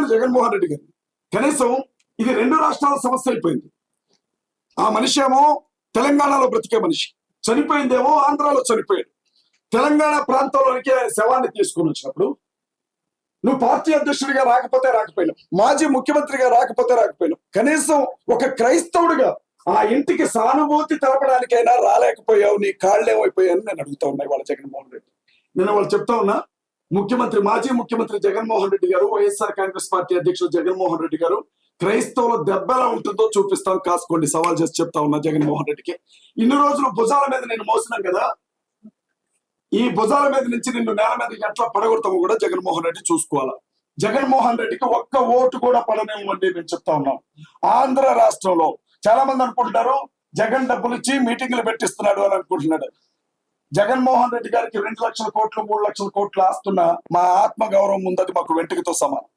చంపారు జగన్మోహన్ రెడ్డి గారిని. కనీసం ఇది 2 రాష్ట్రాల సమస్య అయిపోయింది. ఆ మనిషి ఏమో తెలంగాణలో బ్రతికే మనిషి, చనిపోయిందేమో ఆంధ్రాలో చనిపోయాడు. తెలంగాణ ప్రాంతంలోనికి శవాన్ని తీసుకుని వచ్చినప్పుడు నువ్వు పార్టీ అధ్యక్షుడిగా రాకపోయినావు, మాజీ ముఖ్యమంత్రిగా రాకపోయినావు, కనీసం ఒక క్రైస్తవుడిగా ఆ ఇంటికి సానుభూతి తెలపడానికైనా రాలేకపోయావు. నీ కాళ్ళేమైపోయాయని నేను అడుగుతా ఉన్నా వాళ్ళ జగన్మోహన్ రెడ్డి. నేను వాళ్ళు చెప్తా ఉన్నా, మాజీ ముఖ్యమంత్రి జగన్మోహన్ రెడ్డి గారు, వైఎస్ఆర్ కాంగ్రెస్ పార్టీ అధ్యక్షుడు జగన్మోహన్ రెడ్డి గారు, క్రైస్తవుల దెబ్బ ఎలా ఉంటుందో చూపిస్తాం, కాసుకోండి, సవాల్ చేసి చెప్తా ఉన్నా జగన్మోహన్ రెడ్డికి. ఇన్ని రోజులు భుజాల మీద నేను మోసినాం కదా, ఈ భుజాల మీద నుంచి నిన్ను నేల మీద ఎట్లా పడగొడతామో కూడా జగన్మోహన్ రెడ్డి చూసుకోవాలా. జగన్మోహన్ రెడ్డికి ఒక్క ఓటు కూడా పడనివ్వండి మేము చెప్తా ఉన్నాం. ఆంధ్ర రాష్ట్రంలో చాలా మంది అనుకుంటున్నారు జగన్ డబ్బులు ఇచ్చి మీటింగ్లు పెట్టిస్తున్నాడు అని అనుకుంటున్నాడు. జగన్మోహన్ రెడ్డి గారికి 2 లక్షల కోట్లు 3 లక్షల కోట్లు ఆస్తున్న మా ఆత్మ గౌరవం ఉందది మాకు వెంట్రుకతో సమానం.